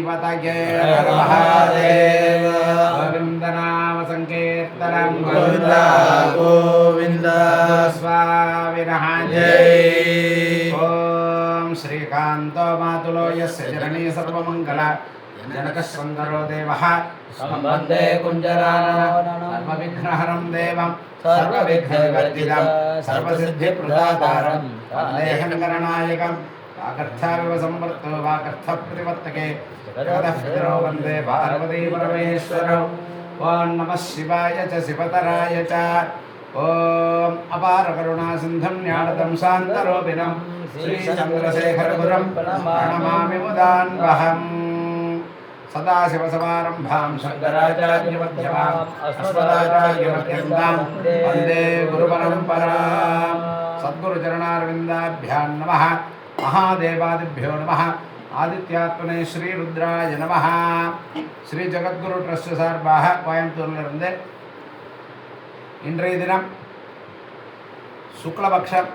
पतये हर महादेव गोविंद नाम संकीर्तनं गोविंद गोविंद स्वामिनः जय। ओम श्रीकांतो मातुलो यस्य जननी सर्वमंगल जनकस्वंदरो देवः संबंधे कुंजरानन सर्वविघ्नहरं देवं सर्वविघ्नविवर्जितं सर्वसिद्धिप्रदातारं वन्देऽहं गणनायकम् वागर्थाविव संवर्तो वागर्थप्रतिवर्तके जगदः वन्दे पार्वती परमेश्वरौ। ओं नमः शिवाय च शिवतराय च ओं अपार करुणासिन्धुं ज्ञानदं शान्तरूपिणं श्रीचन्द्रशेखरगुरुं प्रणमामि मुदान्वहम्। सदाशिवसमारम्भां शङ्कराचार्यमध्यमाम् अस्मदाचार्यपर्यन्तां वन्दे गुरुपरम्पराम्। सद्गुरुचरणारविन्दाभ्यां नमः। महादेवादिभ्यो नमः। आदित्यात्मने श्री रुद्राय नमः। श्री जगद्गुरु ट्रस्ट சார்பாக கோயம்புத்தூரிலிருந்து இன்றைய தினம் சுக்லபக்ஷம்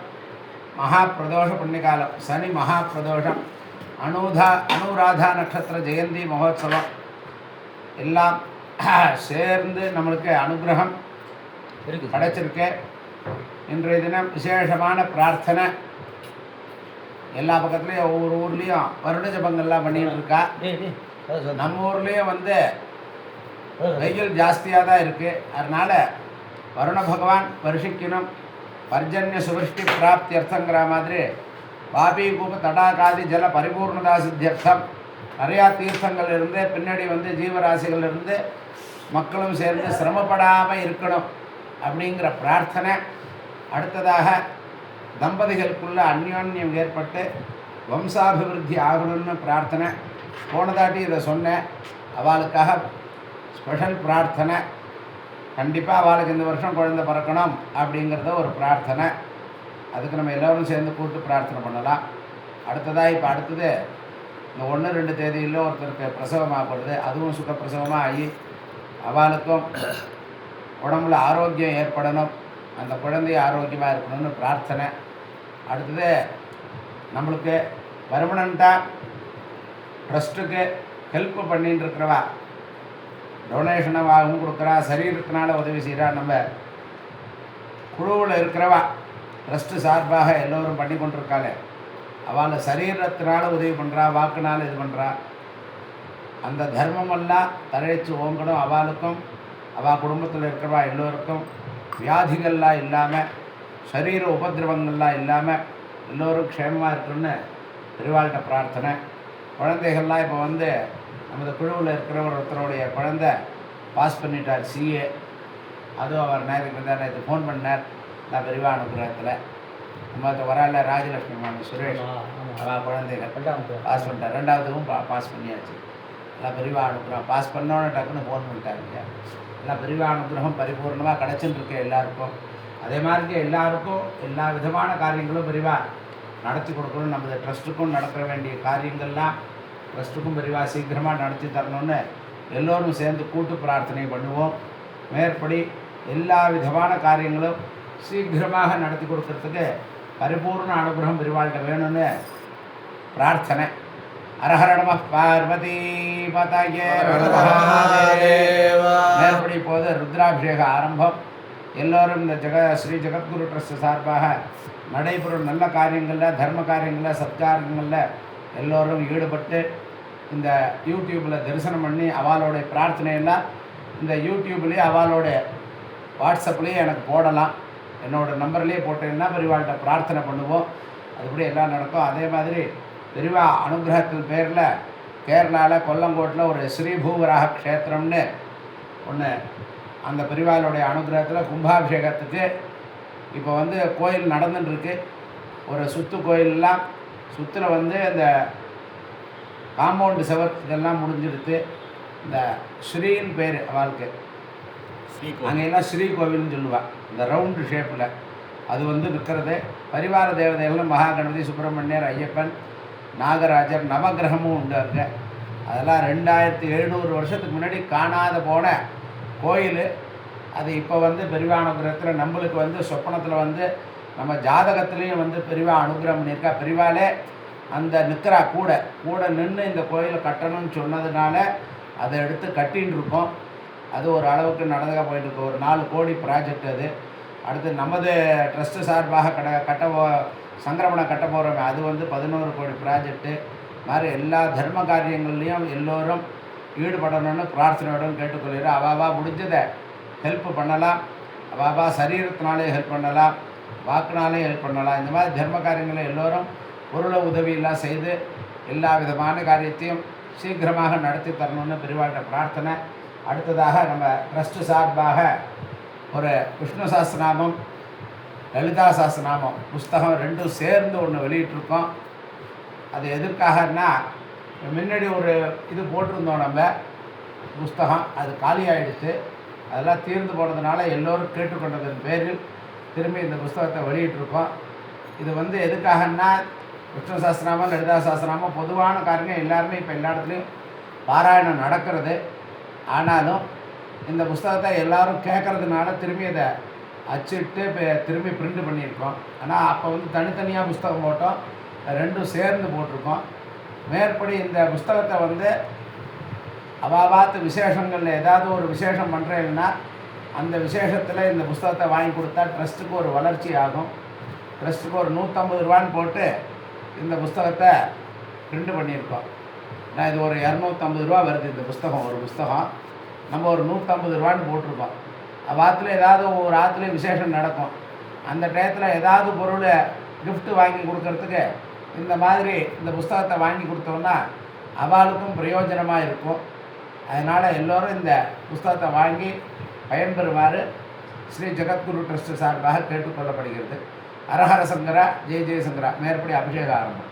மகா பிரதோஷ புண்ணியகாலம் சனி மகா பிரதோஷம் அனுராதா நட்சத்திர ஜெயந்தி மகோத்சவம் எல்லாம் சேர்ந்து நம்மளுக்கு அனுகிரகம் கிடைச்சிருக்கு. இன்றைய தினம் விசேஷமான பிரார்த்தனை எல்லா பக்கத்துலேயும் ஒவ்வொரு ஊர்லேயும் வருட ஜபங்கள்லாம் பண்ணிட்டு இருக்கா. நம்ம ஊர்லேயும் வந்து வெயில் ஜாஸ்தியாக தான் இருக்குது. அதனால் வருண பகவான் வருஷிக்கணும் பர்ஜன்ய சுவஷ்டி பிராப்தி அர்த்தங்கிற மாதிரி வாபி கூப தடாகாதி ஜல பரிபூர்ணதா சித்தியர்த்தம் நிறையா தீர்த்தங்கள் இருந்து பின்னாடி வந்து ஜீவராசிகள் இருந்து மக்களும் சேர்ந்து சிரமப்படாமல் இருக்கணும் அப்படிங்கிற பிரார்த்தனை. அடுத்ததாக தம்பதிகளுக்குள்ள அந்யோன்யம் ஏற்பட்டு வம்சாபிவிருத்தி ஆகணும்னு பிரார்த்தனை. போனதாட்டி இதை சொன்னேன். அவளுக்காக ஸ்பெஷல் பிரார்த்தனை. கண்டிப்பாக அவளுக்கு இந்த வருஷம் குழந்தை பிறக்கணும் அப்படிங்கிறத ஒரு பிரார்த்தனை. அதுக்கு நம்ம எல்லோரும் சேர்ந்து கூட்டு பிரார்த்தனை பண்ணலாம். அடுத்ததாக இப்போ அடுத்தது இந்த 1-2 தேதியில் ஒருத்தருக்கு பிரசவமாகப்படுது. அதுவும் சுகப்பிரசவமாக ஆகி அவளுக்கும் உடம்புல ஆரோக்கியம் ஏற்படணும், அந்த குழந்தை ஆரோக்கியமாக இருக்கணும்னு பிரார்த்தனை. அடுத்தது நம்மளுக்கு பர்மனண்ட்டாக ட்ரஸ்ட்டுக்கு ஹெல்ப் பண்ணின்னு இருக்கிறவா, டொனேஷனாகவும் கொடுக்குறா, சரீரத்தினால உதவி செய்கிறா, நம்ம குழுவில் இருக்கிறவா ட்ரஸ்ட்டு சார்பாக எல்லோரும் பண்ணி கொண்டிருக்காளே அவளை சரீரத்தினால உதவி பண்ணுறா, வாக்குனால் இது பண்ணுறா. அந்த தர்மமெல்லாம் தழைச்சு ஓங்கணும். அவளுக்கும் அவள் குடும்பத்தில் இருக்கிறவா எல்லோருக்கும் வியாதிகள்லாம் இல்லாமல் சரீர உபதிரவங்கள்லாம் இல்லாமல் எல்லோரும் க்ஷேமமாக இருக்கணும்னு பெருவாள்கிட்ட பிரார்த்தனை. குழந்தைகள்லாம் இப்போ வந்து நமது குழுவில் இருக்கிறவர் ஒருத்தருடைய குழந்தை பாஸ் பண்ணிட்டார் CA. அதுவும் அவர் நேரத்துக்கு ஃபோன் பண்ணார். நான் பெரியவா அனுப்புகிறத்தில் நம்ம வரால ராஜலட்சுமி மாமி சுரேஷ் அவள் குழந்தைகள் பாஸ் பண்ணிட்டார். 2வதும் பாஸ் பண்ணியாச்சு. எல்லாம் பெரியவா அனுப்புகிறோம். பாஸ் பண்ணோன்னு டக்குன்னு ஃபோன் பண்ணிட்டாங்க. எல்லாம் பெரியவா அனுகிரகம் பரிபூர்ணமாக கிடச்சின்னு எல்லாருக்கும். அதே மாதிரி எல்லாருக்கும் எல்லா விதமான காரியங்களும் பெரியவா நடத்தி கொடுக்கணும். நமது ட்ரஸ்ட்டுக்கும் நடக்க வேண்டிய காரியங்கள்லாம் ட்ரஸ்ட்டுக்கும் பெரியவா சீக்கிரமாக நடத்தி தரணும்னு எல்லோரும் சேர்ந்து கூட்டு பிரார்த்தனை பண்ணுவோம். மேற்படி எல்லா விதமான காரியங்களும் சீக்கிரமாக நடத்தி கொடுக்கறதுக்கு பரிபூர்ண அனுகிரகம் பெரியவாள்கிட்ட வேணும்னு பிரார்த்தனை. அரஹர நம பார்வதி பதயே. மேற்படி போது ருத்ராபிஷேக ஆரம்பம். எல்லோரும் இந்த ஸ்ரீ ஜெகத்குரு ட்ரஸ்ட் சார்பாக நடைபெறும் நல்ல காரியங்களில், தர்ம காரியங்களில், சத்காரியங்களில் எல்லோரும் ஈடுபட்டு இந்த யூடியூப்பில் தரிசனம் பண்ணி அவளோடைய பிரார்த்தனையெல்லாம் இந்த யூடியூப்லேயே அவளோட வாட்ஸ்அப்லேயே எனக்கு போடலாம். என்னோடய நம்பர்லேயே போட்டேன்னா பெரியவாள்கிட்ட பிரார்த்தனை பண்ணுவோம். அதுபடி எல்லாம் நடக்கும். அதே மாதிரி பெரியவா அனுகிரகத்தின் பேரில் கேரளாவில் கொல்லங்கோட்டில் ஒரு ஸ்ரீபூவராக க்ஷேத்திரம்னு ஒன்று, அந்த பெரியவாளுடைய அனுகிரகத்தில் கும்பாபிஷேகத்துக்கு இப்போ வந்து கோயில் நடந்துட்டுருக்கு. ஒரு சுற்று கோயிலெலாம் சுற்றில் வந்து இந்த காம்பவுண்டு செவர் இதெல்லாம் முடிஞ்சிடுது. இந்த ஸ்ரீன்னு பேர் அவளுக்கு, அங்கெல்லாம் ஸ்ரீ கோவில்னு சொல்லுவாள். இந்த ரவுண்டு ஷேப்பில் அது வந்து விற்கிறது. பரிவார தேவதைகளும் மகாகணபதி, சுப்பிரமணியர், ஐயப்பன், நாகராஜர், நவகிரகமும் உண்டு அங்கே. அதெல்லாம் 2700 வருஷத்துக்கு முன்னாடி காணாத போன கோயில். அது இப்போ வந்து பெரியவா அனுகிரகத்தில் நம்மளுக்கு வந்து சொப்பனத்தில் வந்து நம்ம ஜாதகத்துலேயும் வந்து பெரியவா அனுகிரகம் பண்ணியிருக்கா. பெரியவாலே அந்த நிற்கிறா கூட நின்று இந்த கோயிலை கட்டணும்னு சொன்னதுனால அதை எடுத்து கட்டின்னு இருக்கோம். அது ஒரு அளவுக்கு நடந்துக்க போயிட்டுருக்கு. ஒரு 4 கோடி ப்ராஜெக்ட் அது. அடுத்து நமது ட்ரஸ்ட்டு சார்பாக சங்கரமணம் கட்ட போகிறோமே அது 11 கோடி ப்ராஜெக்ட்டு. மாதிரி எல்லா தர்ம காரியங்கள்லேயும் எல்லோரும் ஈடுபடணும்னு பிரார்த்தனையுடன் கேட்டுக்கொள்கிறேன். அவாவா முடிஞ்சதை ஹெல்ப் பண்ணலாம். அவாவா சரீரத்தினாலே ஹெல்ப் பண்ணலாம், வாக்குனாலே ஹெல்ப் பண்ணலாம். இந்த மாதிரி தர்ம காரியங்களை எல்லோரும் பொருள உதவியெல்லாம் செய்து எல்லா விதமான காரியத்தையும் சீக்கிரமாக நடத்தி தரணும்னு பெரியவாழ்கிட்ட பிரார்த்தனை. அடுத்ததாக நம்ம ட்ரஸ்ட்டு சார்பாக ஒரு விஷ்ணு சாஸ்திரநாமம், லலிதா சாஸ்திரநாமம் புஸ்தகம் 2 சேர்ந்து ஒன்று வெளியிட்டிருக்கோம். அது எதற்காகனா, முன்னாடி ஒரு இது போட்டிருந்தோம் நம்ம புஸ்தகம், அது காலியாகிடுச்சு. அதெல்லாம் தீர்ந்து போனதுனால எல்லோரும் கேட்டுக்கொண்டதன் பேரில் திரும்பி இந்த புஸ்தகத்தை வெளியிட்டிருக்கோம். இது எதுக்காகன்னா, விஷ்ணு சாஸ்திரநாமம், லலிதா சாஸ்திரநாமம் பொதுவான காரியம் எல்லாருமே இப்போ எல்லா இடத்துலையும் பாராயணம் நடக்கிறது. ஆனாலும் இந்த புஸ்தகத்தை எல்லோரும் கேட்குறதுனால திரும்பி அதை அச்சிட்டு இப்போ திரும்பி பிரிண்ட் பண்ணியிருக்கோம். ஆனால் அப்போ தனித்தனியாக புஸ்தகம் போட்டோம், 2 சேர்ந்து போட்டிருக்கோம். மேற்படி இந்த புஸ்தகத்தை அவாவாத்து விசேஷங்களில் ஏதாவது ஒரு விசேஷம் பண்ணுறேன்னா அந்த விசேஷத்தில் இந்த புஸ்தகத்தை வாங்கி கொடுத்தா ட்ரஸ்ட்டுக்கு ஒரு வளர்ச்சி ஆகும். ட்ரஸ்ட்டுக்கு ஒரு 150 ரூபான்னு போட்டு இந்த புஸ்தகத்தை பிரிண்ட் பண்ணியிருக்கோம். நான் இது ஒரு 250 ரூபா வருது இந்த புஸ்தகம். ஒரு புஸ்தகம் நம்ம ஒரு 150 ரூபான்னு போட்டிருக்கோம். ஆற்றுல ஏதாவது ஒரு ஆற்றுலேயும் விசேஷம் நடக்கும். அந்த டயத்தில் ஏதாவது பொருள் கிஃப்ட்டு வாங்கி கொடுக்கறதுக்கு இந்த மாதிரி இந்த புஸ்தகத்தை வாங்கி கொடுத்தோன்னா அவளுக்கும் பிரயோஜனமாக இருக்கும். அதனால் எல்லோரும் இந்த புஸ்தகத்தை வாங்கி பயன்பெறுமாறு ஸ்ரீ ஜெகத்குரு ட்ரஸ்ட் சார்பாக கேட்டுக்கொள்ளப்படுகிறது. ஹரஹர சங்கரா, ஜெய ஜெயசங்கரா. மேற்படி அபிஷேக ஆரம்பம்.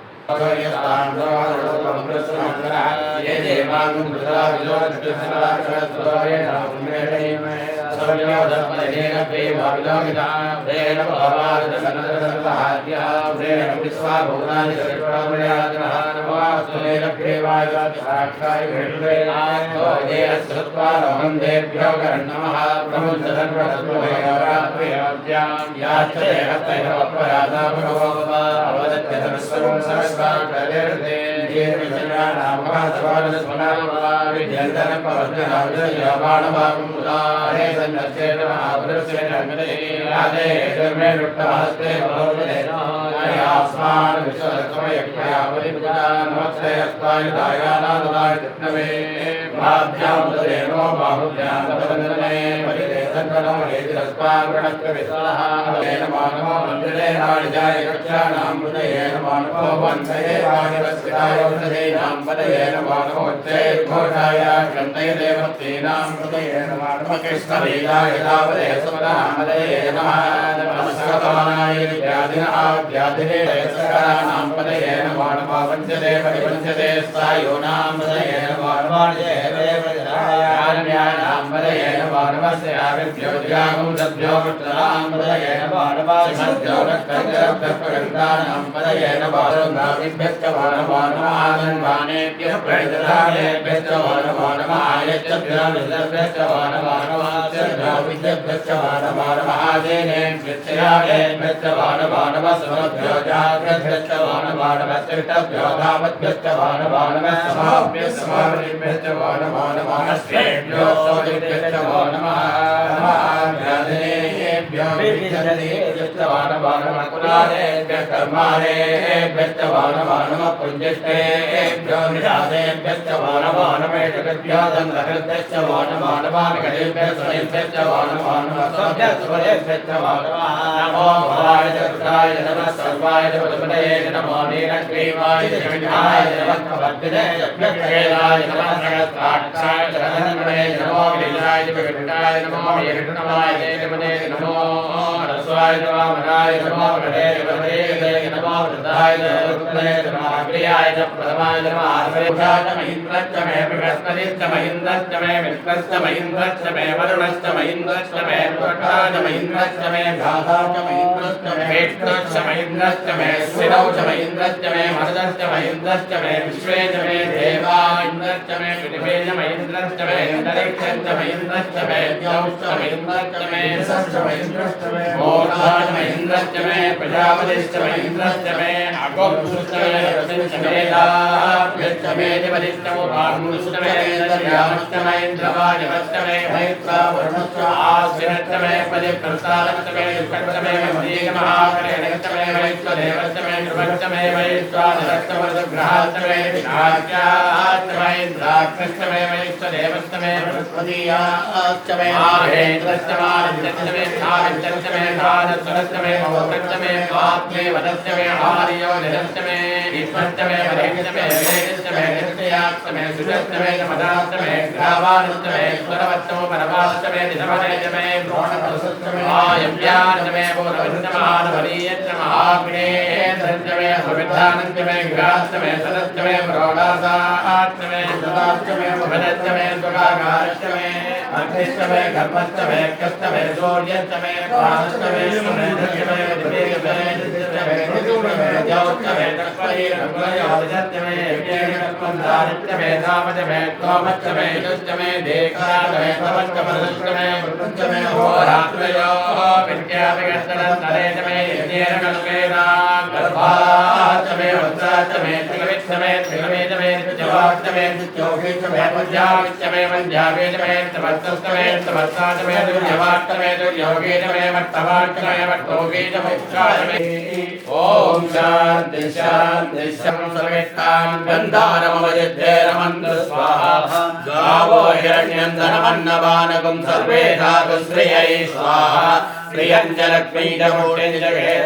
Oh ओर्धाच मे इन्द्रश्च मे प्रजापतिश्च मे इन्द्रश्च मे अगोपश्च मे रतिश्च मे दाभ्यश्च मे दिवदिश्च मुपामुश्च मे दर्यामश्च मे इन्द्रवायवश्च मे मैत्रावरुणश्च आश्विनश्च मे परिप्रसादश्च मे दुःखश्च मे मदीयमहाकरेणश्च मे वैश्वदेवश्च मे ध्रुवश्च मे वैश्वानरश्च मरुद्ग्रहाश्च मे विनाश्च मे इन्द्राक्षश्च मे वैश्वदेवश्च मे बृहस्पतिश्च मे महेन्द्रश्च मारिन्द्रश्च मे धारिन्द्रश्च मे धारस्वरश्च मे मौत्रश्च मे आत्मे वदश्च मे आर्यो निरश्च मे ईश्वरश्च मे वरेश्च मे वेदश्च मे नित्ययाश्च मे सुरश्च मे मदाश्च मे ग्रावाश्च मे स्वरवश्च परमाश्च मे निधवनेश्च मे द्रोणपरसश्च मे आयव्याश्च मे पूर्वश्च महानवरीयश्च महाग्नेन्द्रश्च मे सुविधानश्च मे गिराश्च मे सदश्च मे प्रोडासाश्च मे सदाश्च मे भजश्च मे सुखागाश्च मे अग्निश्च मे कर्मश्च मे कश्च मे सूर्यश्च मे प्राणश्च मे सुमेधश्च मे दिव्यश्च मे नित्यश्च मे ऋतुश्च मे ज्योश्च मे तत्परीरङ्गयोजश्च मे यज्ञकर्मन्दारिश्च मे धामश्च मे त्वमश्च मे यजुश्च मे देखाश्च मे तवश्च परश्च मे मृतश्च मे होरात्रयो विद्याविगस्तनन्तरेश मे यज्ञेन कल्पेनां गर्भाश्च मे वत्साश्च मे त्रिगविश्च मे त्रिगवेद मे त्रिजवाश्च मे त्रिजोगेश्च मे पञ्जाविश्च मे पञ्जावेद मे त्रिवत्सश्च मे त्रिवत्साश्च मे दुर्यवाश्च मे दुर्योगेश मे वट्टवाश्च मे वट्टोगेश मोक्षाश्च मे ॐ शान्ति शान्ति सर्वेष्टां गन्धारमवजिद्धेरमन्त्र स्वाहा गावो हिरण्यन्दनमन्नवानकं सर्वे धातुश्रियै स्वाहा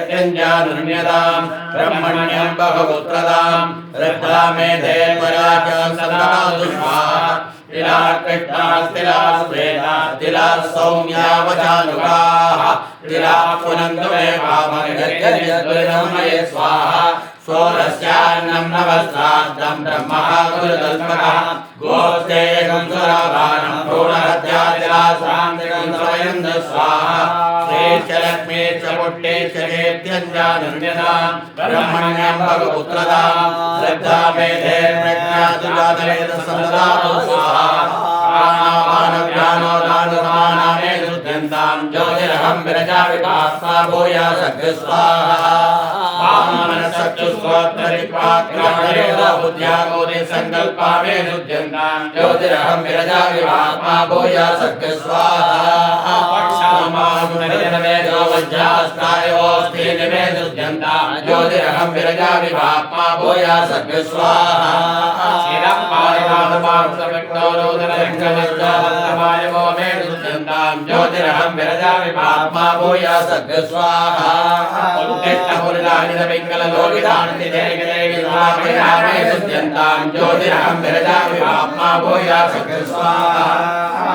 श्रियञ्जलक्ष्मीजमूर्तिञ्जगेत्यञ्जानुन्यतां ब्रह्मण्यं बहुपुत्रदां रद्धामेधेर्वराज सदातु स्वाहा तिला कृष्णास्तिला श्वेता तिला सौम्यावचानुगाः तिला पुनन्दु मे पावनगर्यद्वयमये स्वाहा सोरस्यान्नं नवस्राद्धं ब्रह्मः गुरुतल्पकः गोस्तेकं सुराभानं भ्रूणहत्यातिलाश्रान्तिकं स्वयं स्वाहा श्रीश्चलक्ष्मी च पुट्टे च केत्यञ्जानुन्यतां ब्रह्मण्यं भगपुत्रदां श्रद्धा मेधेर्प्रज्ञातुजातवेद सन्ददातु स्वाहा प्राणापानव्यानोदानुसमानामे शुद्ध्यन्तां ज्योतिरहं विरजाविपास्मा भूयासग् स्वाहा बुद्ध्यागोदे संकल्पा मे शुद्ध्यन्तां ज्योतिरहं विरजाविपास्मा भूयासग् स्वाहा पक्षामागुणरिजनमे जोवज्जास्तायोस्तेन मे शुद्ध्यन्तां ज्योतिरहं विरजाविपास्मा भूयासग् स्वाहा शिरं पारिवासमांसविक्तो रोदनरङ्गमस्तावस्तमायवो मे शुद्ध्यन्तां ज्योतिरहं विरजाविपास्मा भूयासग् स्वाहा पिङ्गललोकितान्तिदेगदेगिलामे शुद्ध्यन्तां ज्योतिरहं विरजाविपाप्मा भूयासग् स्वाहा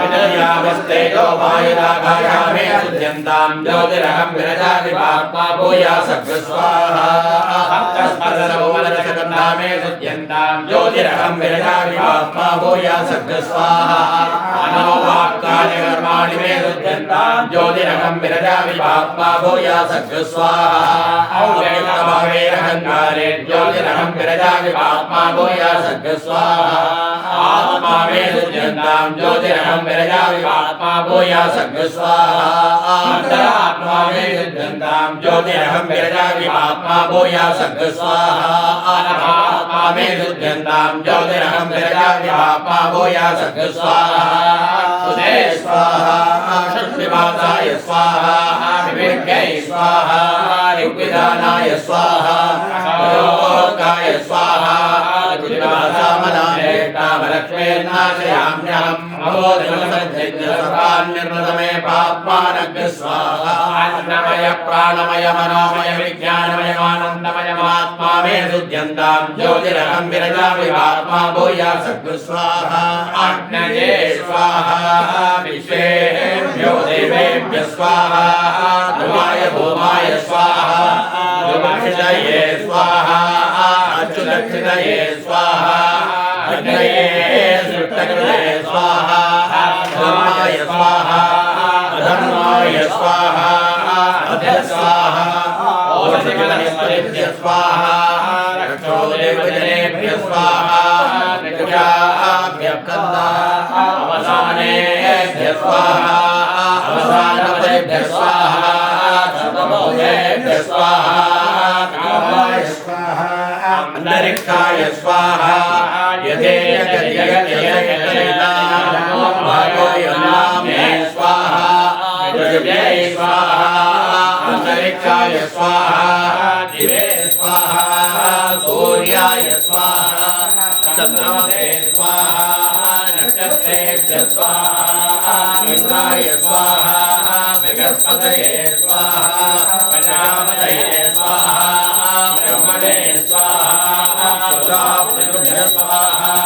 विदर्यावस्तेजो वायुरागायामे शुद्ध्यन्तां ज्योतिरहं विरजाविपाप्मा भूयासग् स्वाहा हस्तस्पर्शनवमलशकन्धामे शुद्ध्यन्तां ज्योतिरहं विरजाविपाप्मा भूयासग् स्वाहा अनोवाक्कार्यकर्माणि मे शुद्ध्यन्तां ज्योतिरहं विरजाविपाप्मा भूयासग् स्वाहा औवेतभावेरहङ्कारे ज्योतिरहं विरजाविपाप्मा भूयासग् स्वाहा आत्मा मे शुद्ध्यन्तां ज्योतिरहं विरजाविपाप्मा भूयासग् स्वाहा अन्तरात्मा मे शुद्ध्यन्तां ज्योतिरहं विरजाविपाप्मा भूयासग् स्वाहा आत्मा मे शुद्ध्यन्तां ज्योतिरहं विरजाविपाप्मा भूयासग् स्वाहा सुदे स्वाहा शक्तिमाताय स्वाहा विवेक्यै स्वाहा ऋग्विधानाय स्वाहा योगाय स्वाहा गुरुवासामनाय कामलक्ष्मीर्नाशयाम्यहम् अबोधनसज्जसर्वान्निर्मतमे पाप्मानग् स्वाहा अन्नमय प्राणमय मनोमय विज्ञानमयमानन्दमयमात्मा मे शुद्ध्यन्तां ज्योतिरहं विरजाविपाप्मा भूयासग् स्वाहा अग्नये स्वाहा विश्वेभ्यो देवेभ्यः स्वाहा ध्रुवाय भूमाय स्वाहा ध्रुवक्षितये स्वाहा अच्युतक्षितये स्वाहा अग्नये सृष्टकृतये स्वाहा धर्माय स्वाहा अधर्माय स्वाहा अधः स्वाहा ओषधिगणस्पतिभ्यः स्वाहा रक्षोदेवजनेभ्यः स्वाहा अवसानेभ्यः स्वाहा अवसानपतिभ्यः स्वाहा स्वाहा कामाय स्वाहा अंतरिक्षाय स्वाहा यदे स्वाहा पृथिव्यै स्वाहा अंतरिक्षाय स्वाहा दिवे स्वाहा सूर्याय स्वाहा चंद्रमसे स्वाहा नक्षत्रेभ्यः स्वाहा इंद्राय स्वाहा बृहस्पतये स्वाहा प्रजापतये स्वाहा ब्रह्मणे स्वाहा प्रजापतिभ्यः स्वाहा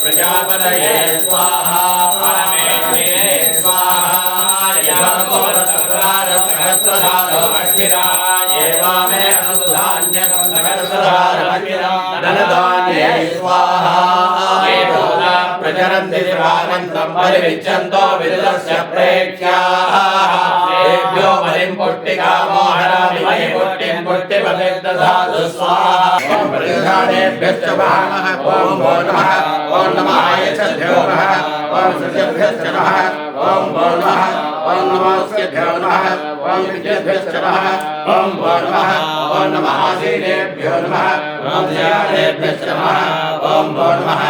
प्रजापतये स्वाहा परमेश्वरे स्वाहा प्रचरन्ति दिवानन्तं परिविच्यन्तो विदुरस्य प्रेक्ष्याः तेभ्यो बलिं पुष्टिकामोहरामि मयि पुष्टिं पुष्टिपतिर्दधातु स्वाहा प्रतिधानेभ्यश्च नमः ॐ नमः ॐ नमः आयच्छद्भ्यो नमः ॐ सृजभ्यश्च नमः ॐ नमः ॐ नमस्तेभ्यो नमः ॐ विद्येभ्यश्च नमः ॐ नमः ॐ नमः आसीनेभ्यो नमः ॐ ध्यानेभ्यश्च नमः ॐ नमः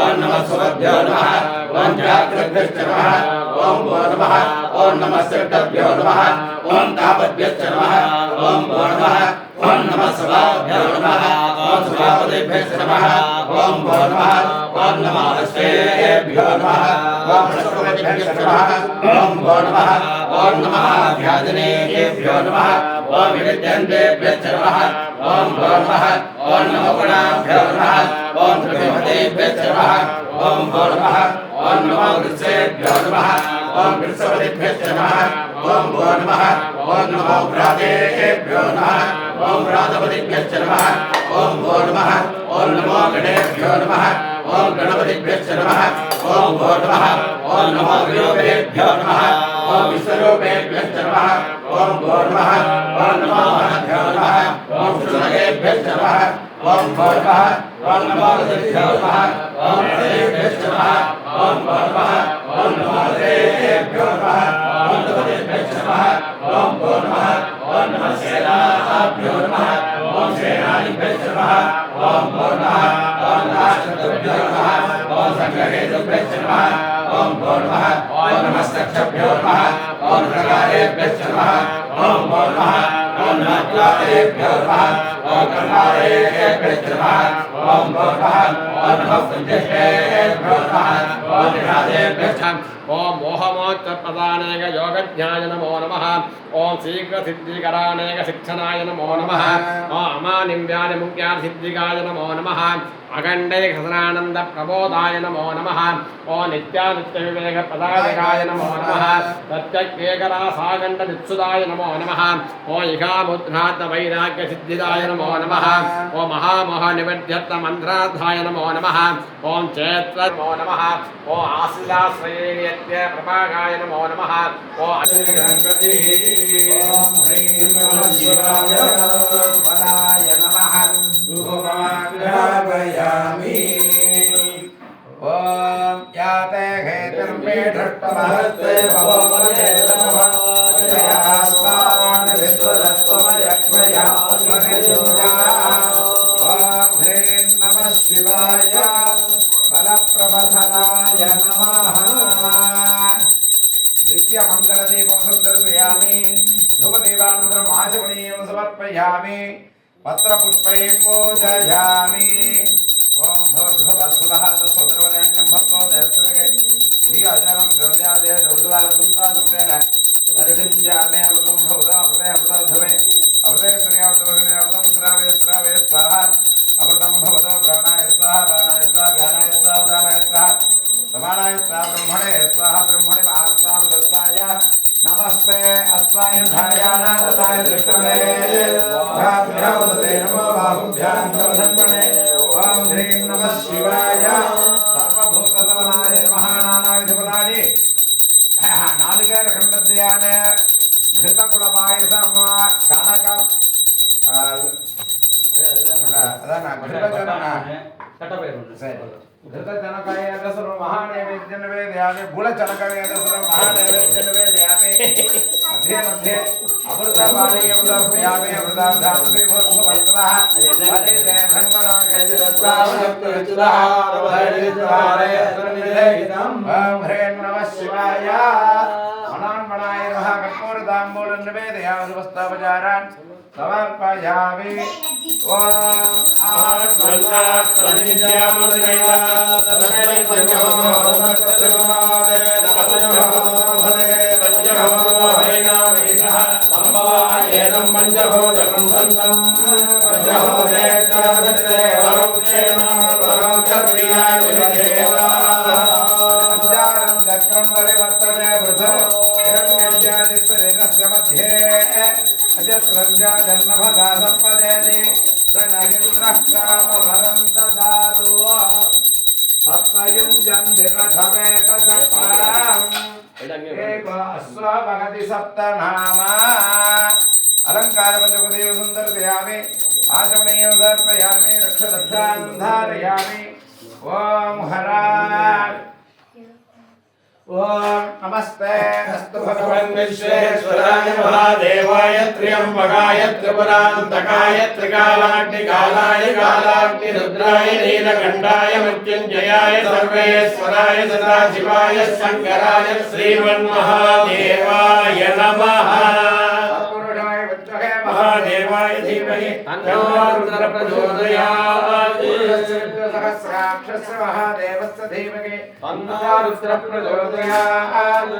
ॐ नमः सुभद्भ्यो नमः ॐ जाग्रद्भ्यश्च नमः ॐ नमः ॐ नमः सृष्टभ्यो नमः ॐ तापद्भ्यश्च नमः ॐ नमः ॐ नमः सभाभ्यो नमः ॐ सभापतिभ्यश्च नमः ॐ नमः ॐ नमः हस्तेभ्यो नमः ॐ हस्तपतिभ्यश्च नमः ॐ नमः ॐ नमः ध्यानेभ्यो नमः ॐ विद्यन्तेभ्यश्च नमः ॐ नमः ॐ नमो गुणाभ्यो नमः ॐ प्रभृतेभ्यश्च नमः ॐ नमः ॐ नमो वृक्षेभ्यो नमः ॐ वृक्षपतिभ्यश्च नमः ॐ नमः ॐ नमो व्रातेभ्यो नमः ॐ व्रातपतिभ्यश्च नमः ॐ नमः ॐ नमो गणेभ्यो नमः ॐ गणपतिभ्यश्च नमः ॐ नमः ॐ नमो विरूपेभ्यो नमः ॐ विश्वरूपेभ्यश्च नमः ॐ नमः ॐ नमो महद्भ्यो नमः ॐ सुरगेभ्यश्च नमः ॐ नमः ॐ नमो रसेभ्यो नमः ॐ रसेभ्यश्च नमः ॐ नमः ॐ नमो रसेभ्यो नमः ॐ रसेभ्यश्च नमः ॐ नमः ॐ नमः सेनाभ्यो नमः ॐ सेनानिभ्यश्च नमः ॐ नमः ॐ नाशभ्यो नमः ॐ संग्रहेभ्यश्च नमः ॐ नमः ॐ नमस्तक्षभ्यो नमः ॐ प्रकारेभ्यश्च नमः ॐ नमः ॐ नाट्यादेभ्यो नमः ॐ कर्णारेभ्यश्च नमः ॐ नमः ॐ नमः सञ्जयेभ्यो नमः ॐ निरादेभ्यश्च ओम मोहमोक्षप्रदानेक योगज्ञाय नमो नमः ओम शीघ्रसिद्धिकरानेक शिक्षणाय नमो नमः ओम अमानिव्यानिमुख्यासिद्धिकाय नमो नमः अखण्डैकसनानन्दप्रबोधाय नमो नमः ओम नित्यानित्यविवेकप्रदायकाय नमो नमः प्रत्यक्केकरासागण्डनित्सुदाय नमो नमः ओम इहामुद्रात्तवैराग्यसिद्धिदाय नमो नमः ओम महामोहनिवर्ध्यत्तमन्त्रार्थाय नमो नमः ओम चैत्र नमो नमः ओम आशिलाश्रये प्रभागाय नमो नमः ओम गणपति ओम ह्रीं नमः शिवाय बलाय नमः धूपमाग्रापयामि ओम याते हेतुर्मे धृष्टमहत्ते भवमते नमः जयास्मान् विश्वदस्त्वमयक्ष्मया ओम ह्रीं नमः शिवाय बलप्रबधनाय नमः दिव्य मंगल दीपं संदर्शयामि धूपदीपानन्तरम् आचमनीयं समर्पयामि पत्रपुष्पैः पूजयामि ओम भूर्भुवस्सुवः तत्सवितुर्वरेण्यं भर्गो देवस्य श्री आचार्यं देवयादेव देवद्वारतुल्पादुक्तेन परिषिञ्जामे अमृतं भवता अमृते अमृतोद्धवे अमृते सूर्यामृतवर्षणे अमृतं श्रावे श्रावे स्वाहा अमृतं भवता प्राणाय स्वाहा प्राणाय स्वाहा व्यानाय स्वाहा उदानाय स्वाहा समानाय स्वाहा ब्रह्मणे स्वाहा ब्रह्मणे महास्वाहा दत्ताय नमस्ते अस्वाय धायानादताय दृष्टवे भ्राभ्यावदते नमो बाहुभ्यां नमधन्वने ओम ह्रीं नमः शिवाय सर्वभूतसमनाय नमः नानाविधफलानि नालिकेरखण्डद्वयान घृतकुलपायसं चाणकम् समर्पयामि गुलचलकवेदसुरं महानैवेद्यनिवेदयामि मध्ये मध्ये अमृतपानीयं समर्पयामि अमृताभ्यामि भूर्भुवस्सुवः हरिते ब्रह्मणा गजरत्सावनक्तविचुरः ओम ह्रीं नमः शिवाय मनान्मनाय नमः कर्पूरताम्बूलं निवेदयामि वस्तापचारान् समर्पयामि ओम अजस्रञ्जाधर्मभगा सम्पदेति स नगेन्द्रः कामवरं ददातु सप्तयुञ्जन्ति रथमेकचक्रम् एको अश्वभगति सप्तनामा अलङ्कारपञ्चपदेव सुन्दरतयामि आचमनीयं समर्पयामि रक्षरक्षां धारयामि ॐ हराय ओम नमस्ते अस्तु भगवन् विश्वेश्वराय महादेवाय त्र्यंबकाय त्रिपुरान्तकाय त्रिकालाग्निकालाय कालाग्निरुद्राय नीलकण्ठाय मृत्युञ्जयाय सर्वेश्वराय सदाशिवाय शङ्कराय श्रीमन्महादेवाय नमः महादेवाय धीमहि तन्नो रुद्रः प्रचोदयात् सहस्राक्षस्य महादेवस्य धीमहि तन्नो रुद्रः प्रचोदयात्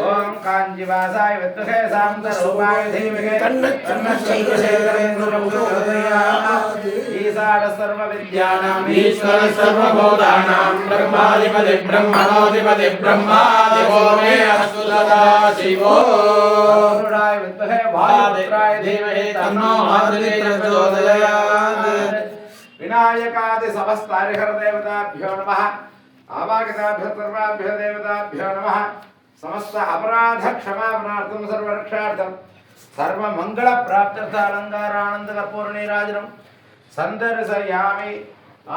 ओम काञ्जीवासाय विद्महे सामन्तरूपाय धीमहि तन्नो चन्द्रशेखरेन्द्रः प्रचोदयात् ईशान सर्वविद्यानां ईश्वर सर्वभूतानां ब्रह्माधिपति ब्रह्मणोऽधिपति ब्रह्मादिवो मे अस्तु सदा शिवो रुद्राय विद्महे वायुपुत्राय धीमहि तन्नो मातृदेवः प्रचोदयात् विनायकादि समस्त हरिहर देवताभ्यो नमः आवागताभ्यो सर्वाभ्यो देवताभ्यो नमः समस्त अपराध क्षमापणार्थं सर्वरक्षार्थं सर्वमंगल प्राप्त्यर्थ अलंकारानंद कर्पूरनीराजनं संदर्शयामि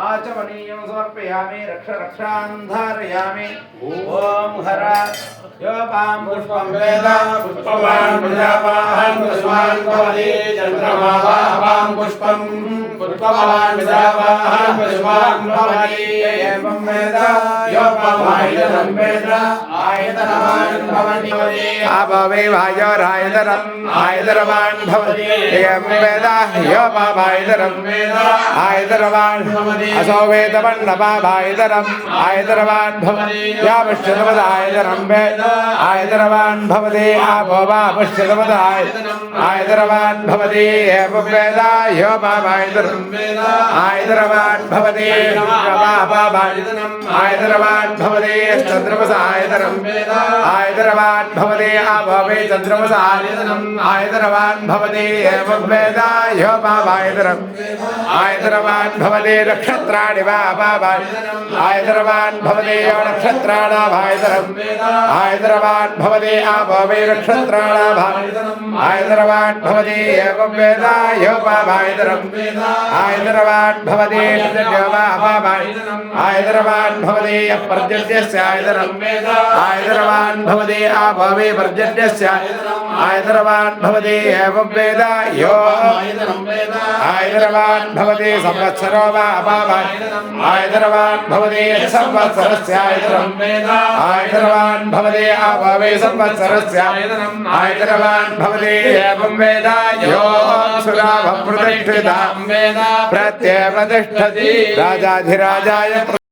आचमनीयं समर्पयामि रक्षां धारयामि ओम हरा योपां पुष्पं वेद पुष्पवान् प्रजावान् पुष्पान् भवति चन्द्रमा वां पुष्पं पुष्पवान् प्रजावान् पुष्पान् भवति एवं वेद योपामायतनं वेद आयतनवान् भवति आभवे वायोरायतनम् आयतनवान् भवति एवं वेद योपामायतनं वेद आयतनवान् भवति असो वेदमण्डपाभायतनम् आयतनवान् भवति यावश्चतमदायतनं वेद आयतनवान् भवति आपो वा पुष्यतमदाय आयतनवान् भवति एवं वेद योपामायतनं वेद आयतनवान् भवति नवापाभायतनम् आयतनवान् भवति चन्द्रमसायतनं वेद आयतनवान् भवति आपो वे चन्द्रमसायतनम् आयतनवान् भवति एवं वेद योपामायतनम् आयतनवान् भवति नक्षत्राणि वा अपाभायतनम् आयतनवान् भवति नक्षत्राणाभायतनम् आयतनवान् भवति आपो वे नक्षत्राणाभायतनम् आयतनवान् भवति एवं वेद योपाभायतनम् आयतनवान् भवति योपाभायतनम् आयतनवान् भवति पर्जन्यस्य आयतनम् आयतनवान् भवति आपो वे पर्जन्यस्य आयतनवान् भवति एवं वेद यो आयतनवान् भवति संवत्सरो वा अपाभायतनम् आयतनवान् भवति संवत्सरस्य आयतनम् आयतनवान् भवति आपो वे संवत्सरस्य आयतनवान् भवति एवं वेद यो सुराभं प्रतिष्ठितां वेद प्रत्यय प्रतिष्ठति राजाधिराजाय